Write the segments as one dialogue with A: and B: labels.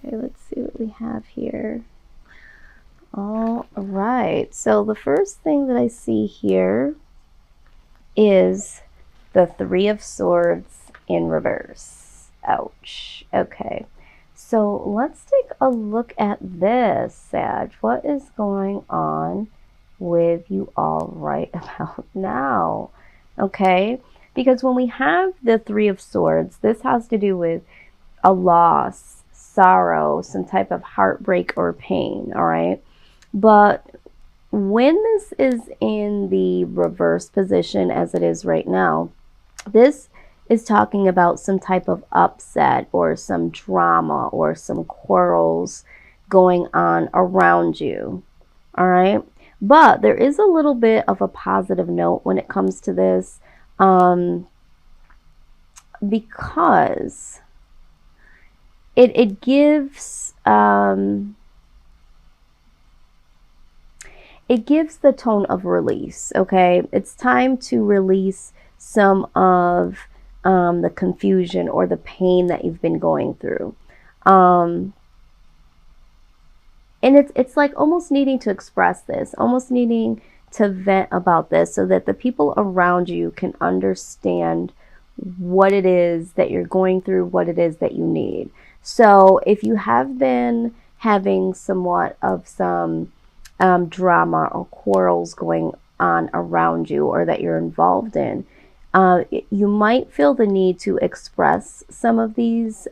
A: Okay, let's see what we have here. All right, so the first thing that I see here is the Three of Swords in reverse. Ouch. Okay, so let's take a look at this, Sag. What is going on with you all right about now? Okay, because when we have the Three of Swords, this has to do with a loss, sorrow, some type of heartbreak or pain, all right? But when this is in the reverse position as it is right now, this is talking about some type of upset or some drama or some quarrels going on around you, all right? But there is a little bit of a positive note when it comes to this, because it gives it gives the tone of release. Okay, it's time to release some of the confusion or the pain that you've been going through, and it's like almost needing to express this, almost needing to vent about this, so that the people around you can understand what it is that you're going through, what it is that you need. So if you have been having somewhat of some drama or quarrels going on around you or that you're involved in, you might feel the need to express some of these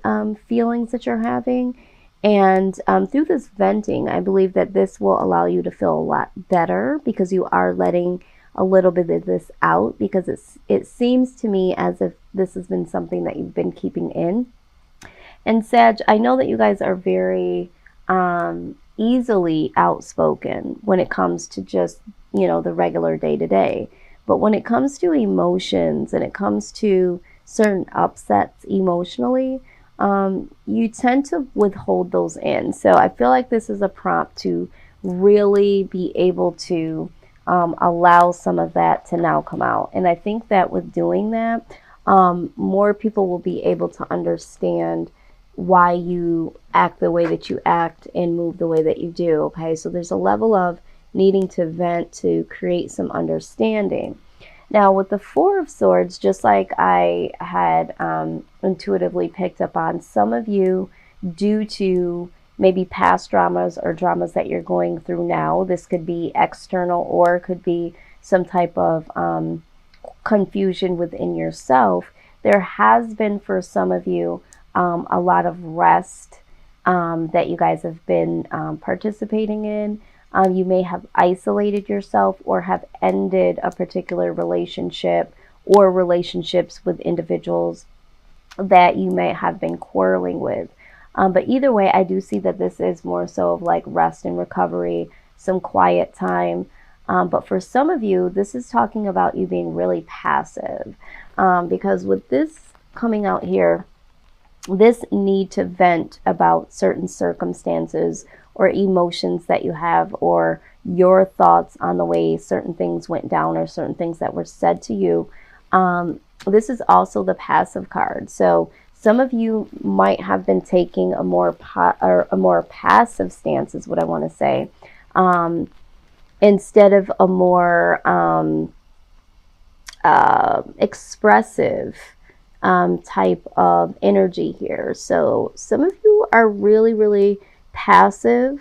A: feelings that you're having. And through this venting, I believe that this will allow you to feel a lot better, because you are letting a little bit of this out, because it seems to me as if this has been something that you've been keeping in. And Sag, I know that you guys are very easily outspoken when it comes to just, the regular day to day. But when it comes to emotions and it comes to certain upsets emotionally, you tend to withhold those in. So I feel like this is a prompt to really be able to allow some of that to now come out. And I think that with doing that, more people will be able to understand why you act the way that you act and move the way that you do. Okay, so there's a level of needing to vent to create some understanding. Now with the Four of Swords, just like I had intuitively picked up on, some of you, due to maybe past dramas or dramas that you're going through now, this could be external or could be some type of confusion within yourself. There has been, for some of you, a lot of rest that you guys have been participating in. You may have isolated yourself or have ended a particular relationship or relationships with individuals that you may have been quarreling with. But either way, I do see that this is more so of like rest and recovery, some quiet time. But for some of you, this is talking about you being really passive, because with this coming out here, this need to vent about certain circumstances or emotions that you have, or your thoughts on the way certain things went down or certain things that were said to you. This is also the passive card. So some of you might have been taking a more passive stance, is what I want to say, instead of a more expressive type of energy here. So some of you are really, really passive,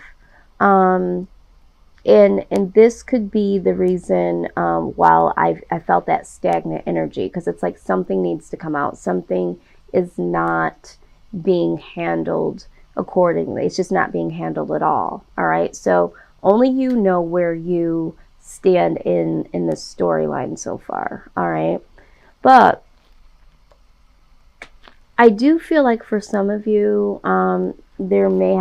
A: and this could be the reason why I felt that stagnant energy, because it's like something needs to come out. Something is not being handled accordingly. It's just not being handled at all. All right. So only you know where you stand in the storyline so far. All right. But I do feel like for some of you, there might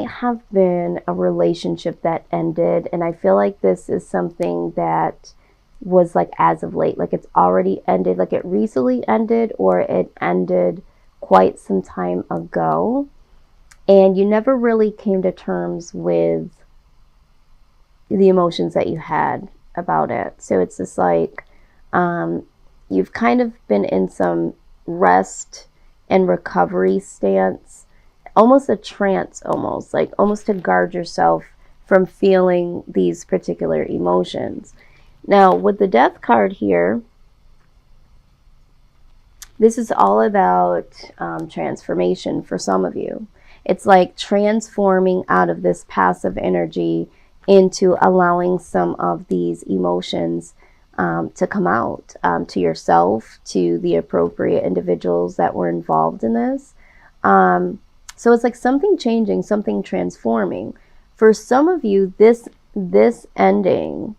A: have been a relationship that ended, and I feel like this is something that was like as of late, like it's already ended, like it recently ended, or it ended quite some time ago, and you never really came to terms with the emotions that you had about it. So it's just like, you've kind of been in some rest and recovery stance, almost a trance, almost to guard yourself from feeling these particular emotions. Now, with the Death card here, this is all about transformation for some of you. It's like transforming out of this passive energy into allowing some of these emotions to come out to yourself, to the appropriate individuals that were involved in this. So it's like something changing, something transforming. For some of you, this ending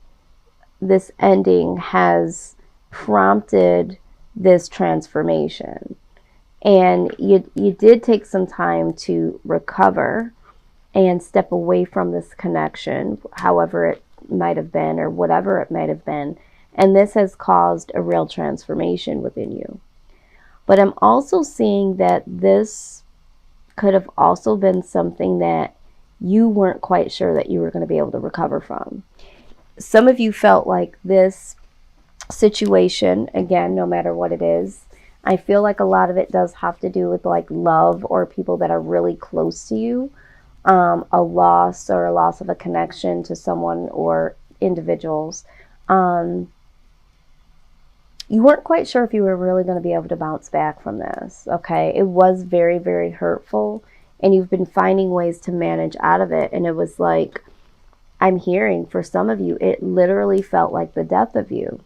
A: has prompted this transformation. And you did take some time to recover and step away from this connection, however it might have been or whatever it might have been. And this has caused a real transformation within you. But I'm also seeing that this could have also been something that you weren't quite sure that you were going to be able to recover from. Some of you felt like this situation, again, no matter what it is, I feel like a lot of it does have to do with like love or people that are really close to you, a loss of a connection to someone or individuals. You weren't quite sure if you were really going to be able to bounce back from this, okay? It was very, very hurtful, and you've been finding ways to manage out of it. And it was like, I'm hearing for some of you, it literally felt like the death of you.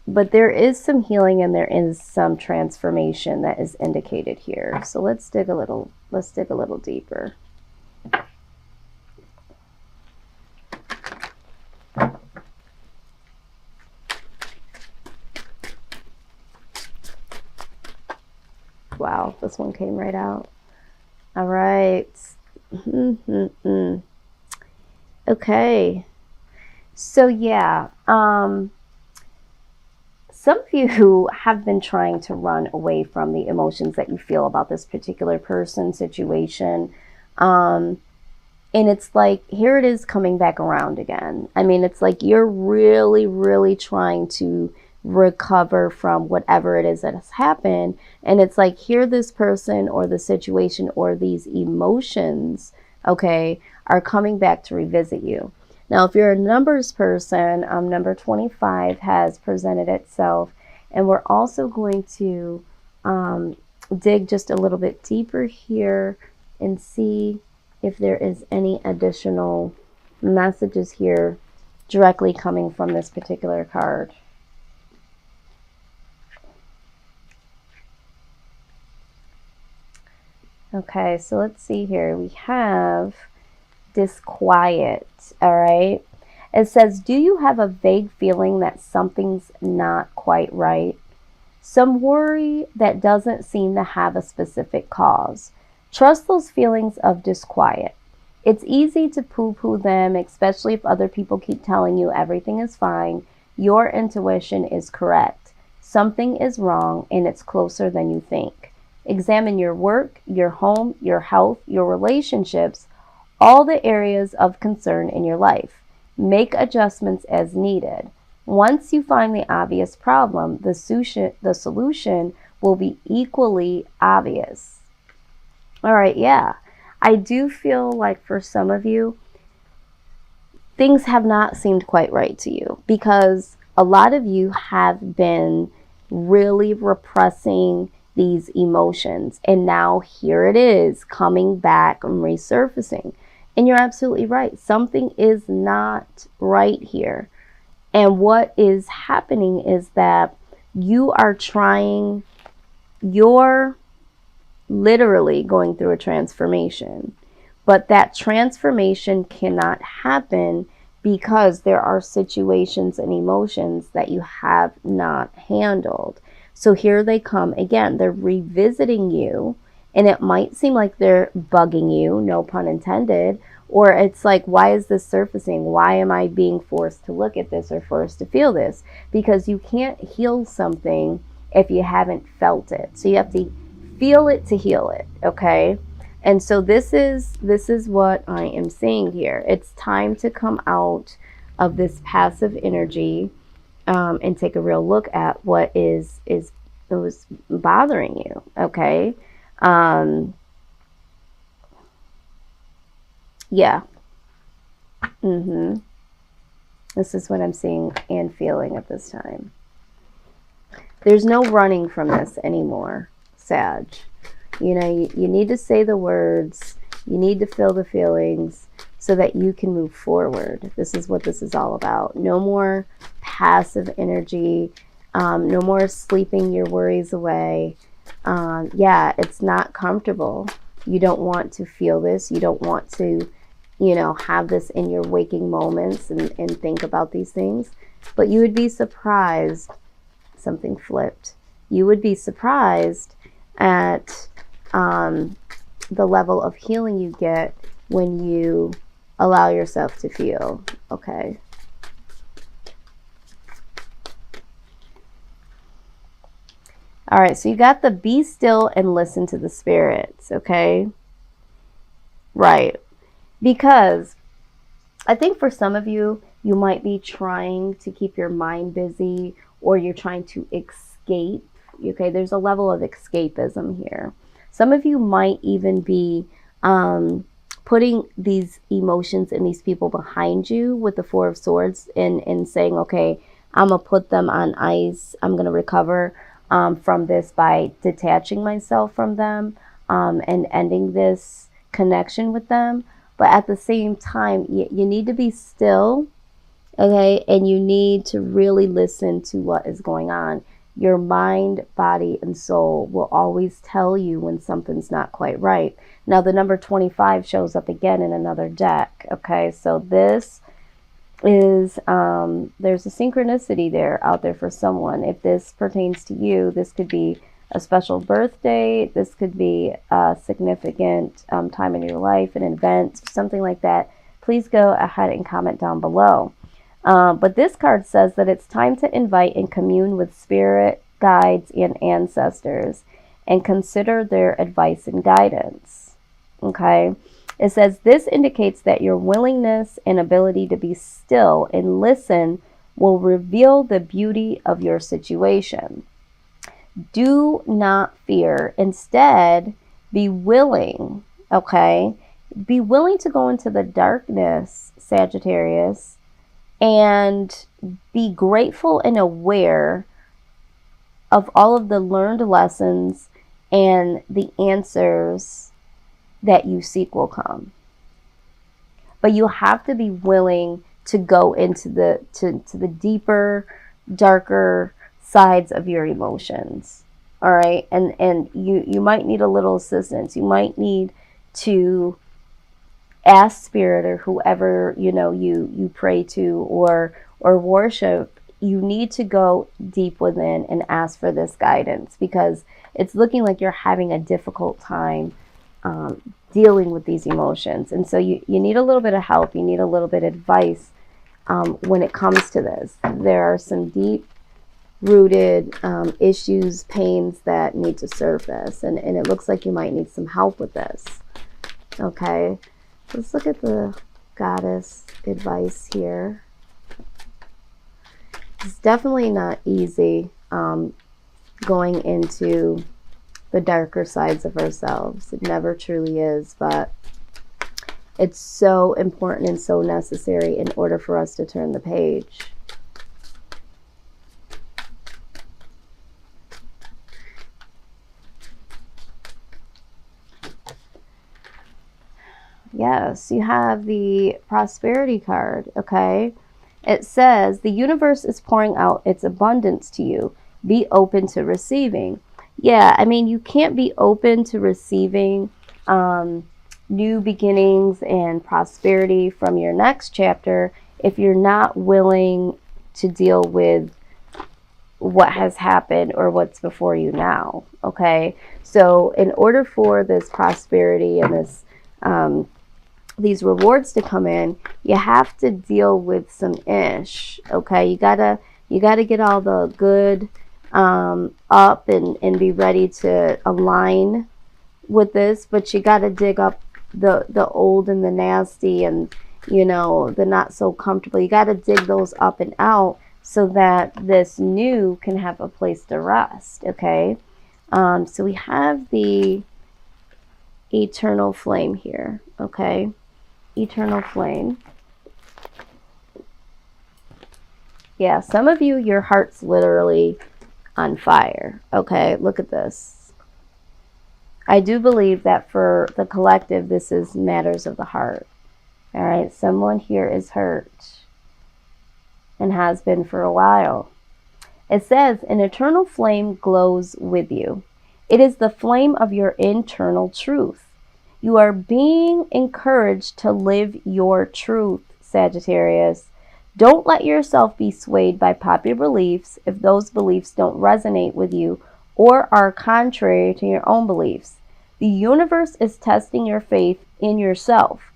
A: But there is some healing and there is some transformation that is indicated here. So let's dig a little deeper. Wow, this one came right out. All right. Okay. So yeah, some of you have been trying to run away from the emotions that you feel about this particular person, situation. And it's like, here it is coming back around again. I mean, it's like you're really, really trying to recover from whatever it is that has happened. And it's like, here this person or the situation or these emotions, okay, are coming back to revisit you. Now, if you're a numbers person, number 25 has presented itself. And we're also going to dig just a little bit deeper here and see if there is any additional messages here directly coming from this particular card. Okay, so let's see here. We have disquiet, all right? It says, do you have a vague feeling that something's not quite right? Some worry that doesn't seem to have a specific cause. Trust those feelings of disquiet. It's easy to poo-poo them, especially if other people keep telling you everything is fine. Your intuition is correct. Something is wrong, and it's closer than you think. Examine your work, your home, your health, your relationships, all the areas of concern in your life. Make adjustments as needed. Once you find the obvious problem, the solution will be equally obvious. All right, yeah. I do feel like for some of you, things have not seemed quite right to you because a lot of you have been really repressing these emotions. And now here it is coming back and resurfacing. And you're absolutely right. Something is not right here. And what is happening is that you're literally going through a transformation. But that transformation cannot happen because there are situations and emotions that you have not handled. So here they come again. They're revisiting you, and it might seem like they're bugging you, no pun intended, or it's like, why is this surfacing? Why am I being forced to look at this or forced to feel this? Because you can't heal something if you haven't felt it. So you have to feel it to heal it, okay? And so this is what I am seeing here. It's time to come out of this passive energy and take a real look at what is bothering you. Okay. Yeah. This is what I'm seeing and feeling at this time. There's no running from this anymore, Sag. You know, you need to say the words. You need to feel the feelings so that you can move forward. This is what this is all about. No more passive energy. No more sleeping your worries away. Yeah, it's not comfortable. You don't want to feel this. You don't want to, you know, have this in your waking moments and think about these things. But you would be surprised. Something flipped. You would be surprised at the level of healing you get when you allow yourself to feel. Okay. All right, so you got the be still and listen to the spirits, okay? Right. Because I think for some of you, you might be trying to keep your mind busy, or you're trying to escape. Okay, there's a level of escapism here. Some of you might even be putting these emotions and these people behind you with the Four of Swords and saying, okay, I'm going to put them on ice. I'm going to recover from this by detaching myself from them and ending this connection with them. But at the same time, you need to be still, okay? And you need to really listen to what is going on. Your mind, body, and soul will always tell you when something's not quite right. Now, the number 25 shows up again in another deck, okay? So this is, there's a synchronicity there out there for someone. If this pertains to you, this could be a special birthday. This could be a significant time in your life, an event, something like that. Please go ahead and comment down below. But this card says that it's time to invite and commune with spirit, guides, and ancestors and consider their advice and guidance. Okay? It says this indicates that your willingness and ability to be still and listen will reveal the beauty of your situation. Do not fear. Instead, be willing, okay? Be willing to go into the darkness, Sagittarius, and be grateful and aware of all of the learned lessons and the answers that you seek will come. But you have to be willing to go into the to the deeper, darker sides of your emotions. All right. And you might need a little assistance. You might need to ask spirit or whoever, you know, you pray to or worship. You need to go deep within and ask for this guidance, because it's looking like you're having a difficult time dealing with these emotions. And so you need a little bit of help. You need a little bit of advice when it comes to this. There are some deep rooted issues, pains that need to surface, and it looks like you might need some help with this. Okay, let's look at the goddess advice here. It's definitely not easy going into the darker sides of ourselves. It never truly is, but it's so important and so necessary in order for us to turn the page. Yes, you have the prosperity card, okay? It says, the universe is pouring out its abundance to you. Be open to receiving. Yeah, I mean, you can't be open to receiving new beginnings and prosperity from your next chapter if you're not willing to deal with what has happened or what's before you now, okay? So in order for this prosperity and this these rewards to come in, you have to deal with some ish, okay? You gotta get all the good up and be ready to align with this, but you gotta dig up the old and the nasty and, you know, the not so comfortable. You gotta dig those up and out so that this new can have a place to rest, okay? So we have the eternal flame here, okay? Eternal flame. Yeah, some of you, your heart's literally on fire, okay? Look at this. I do believe that for the collective, this is matters of the heart, all right? Someone here is hurt and has been for a while. It says, an eternal flame glows with you. It is the flame of your internal truth. You are being encouraged to live your truth, Sagittarius. Don't let yourself be swayed by popular beliefs if those beliefs don't resonate with you or are contrary to your own beliefs. The universe is testing your faith in yourself.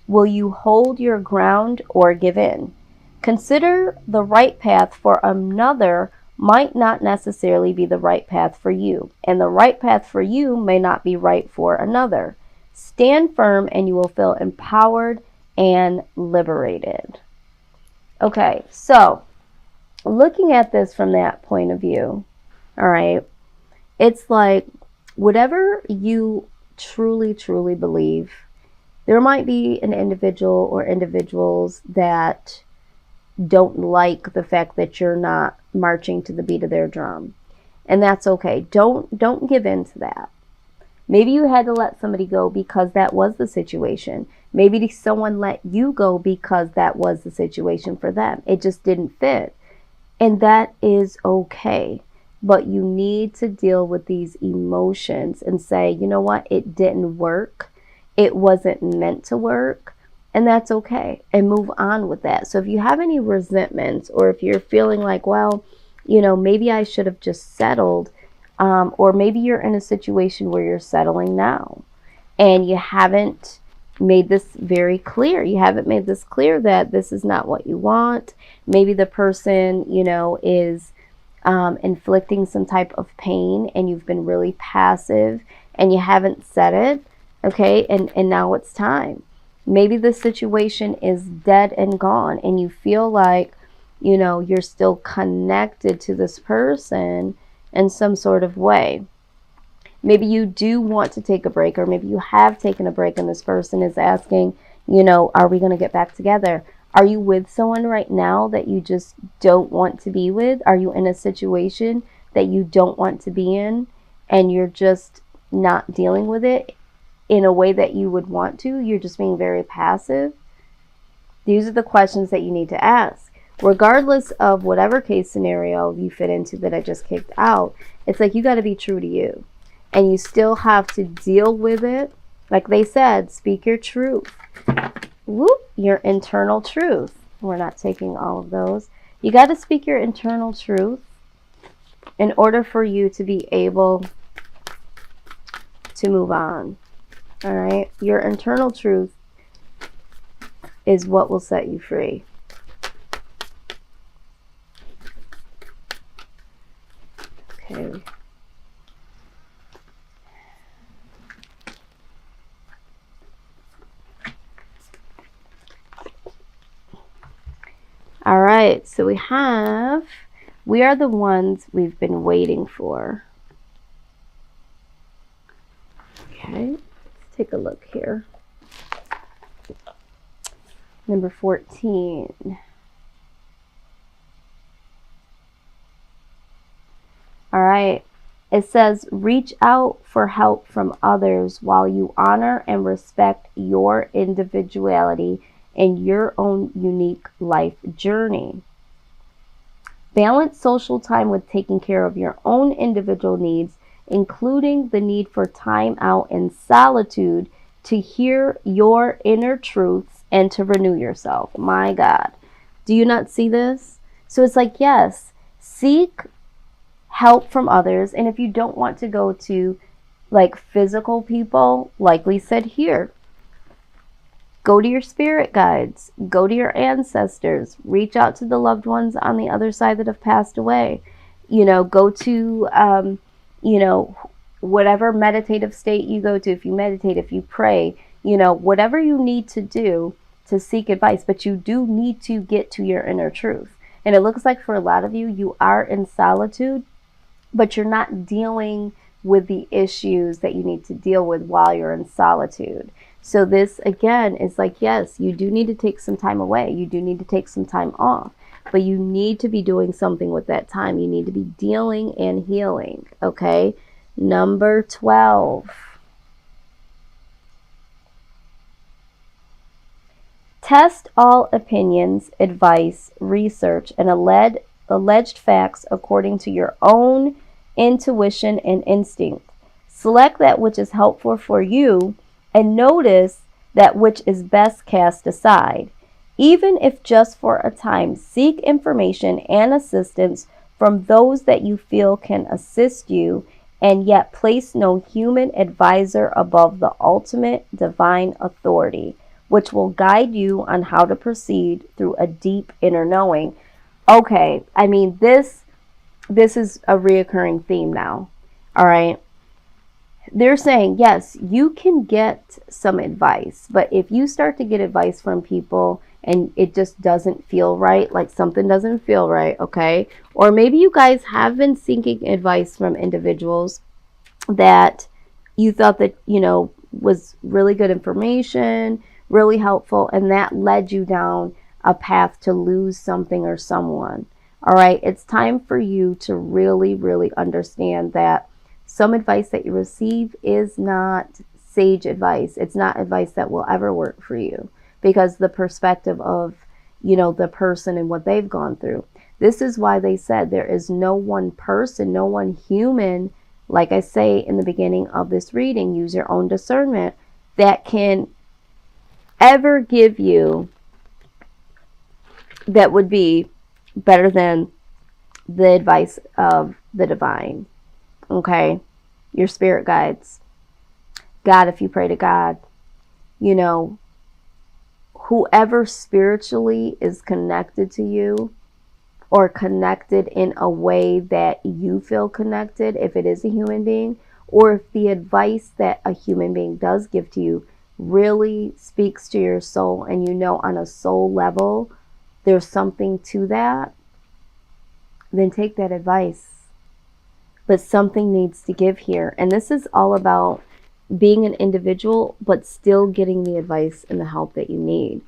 A: Will you hold your ground or give in? Consider the right path for another might not necessarily be the right path for you, and the right path for you may not be right for another. Stand firm and you will feel empowered and liberated. Okay, so looking at this from that point of view, all right, it's like whatever you truly, truly believe, there might be an individual or individuals that don't like the fact that you're not marching to the beat of their drum. And that's okay. Don't give in to that. Maybe you had to let somebody go because that was the situation. Maybe someone let you go because that was the situation for them. It just didn't fit. And that is okay. But you need to deal with these emotions and say, you know what? It didn't work. It wasn't meant to work. And that's okay. And move on with that. So if you have any resentments, or if you're feeling like, well, you know, maybe I should have just settled, or maybe you're in a situation where you're settling now and you haven't made this very clear. You haven't made this clear that this is not what you want. Maybe the person, you know, is inflicting some type of pain and you've been really passive and you haven't said it. Okay. And now it's time. Maybe the situation is dead and gone and you feel like, you know, you're still connected to this person in some sort of way. Maybe you do want to take a break, or maybe you have taken a break and this person is asking, you know, are we going to get back together? Are you with someone right now that you just don't want to be with? Are you in a situation that you don't want to be in and you're just not dealing with it in a way that you would want to? You're just being very passive. These are the questions that you need to ask. Regardless of whatever case scenario you fit into that I just kicked out, it's like you got to be true to you. And you still have to deal with it. Like they said, speak your truth. Whoop, your internal truth. We're not taking all of those. You got to speak your internal truth in order for you to be able to move on. All right? Your internal truth is what will set you free. Okay. All right, so we are the ones we've been waiting for. Okay, let's take a look here. Number 14. All right, it says, reach out for help from others while you honor and respect your individuality and your own unique life journey. Balance social time with taking care of your own individual needs, including the need for time out in solitude to hear your inner truths and to renew yourself. My God. Do you not see this? So it's like, yes, seek help from others. And if you don't want to go to like physical people, like we said here, go to your spirit guides, go to your ancestors, reach out to the loved ones on the other side that have passed away. You know, go to, you know, whatever meditative state you go to. If you meditate, if you pray, you know, whatever you need to do to seek advice, but you do need to get to your inner truth. And it looks like for a lot of you, you are in solitude, but you're not dealing with the issues that you need to deal with while you're in solitude. So this again is like, yes, you do need to take some time away. You do need to take some time off, but you need to be doing something with that time. You need to be dealing and healing. Okay. Number 12. Test all opinions, advice, research, and alleged facts according to your own intuition and instinct. Select that which is helpful for you and notice that which is best cast aside. Even if just for a time, seek information and assistance from those that you feel can assist you, and yet place no human advisor above the ultimate divine authority, which will guide you on how to proceed through a deep inner knowing. Okay, I mean, this is a reoccurring theme now. All right. They're saying, yes, you can get some advice, but if you start to get advice from people and it just doesn't feel right, like something doesn't feel right, okay? Or maybe you guys have been seeking advice from individuals that you thought that, was really good information, really helpful, and that led you down a path to lose something or someone. All right, it's time for you to really, really understand that some advice that you receive is not sage advice. It's not advice that will ever work for you because the perspective of, the person and what they've gone through. This is why they said there is no one person, no one human, like I say in the beginning of this reading, use your own discernment, that can ever give you that would be better than the advice of the divine. Okay, your spirit guides. God, if you pray to God, whoever spiritually is connected to you or connected in a way that you feel connected, if it is a human being, or if the advice that a human being does give to you really speaks to your soul and on a soul level there's something to that, then take that advice. But something needs to give here. And this is all about being an individual, but still getting the advice and the help that you need.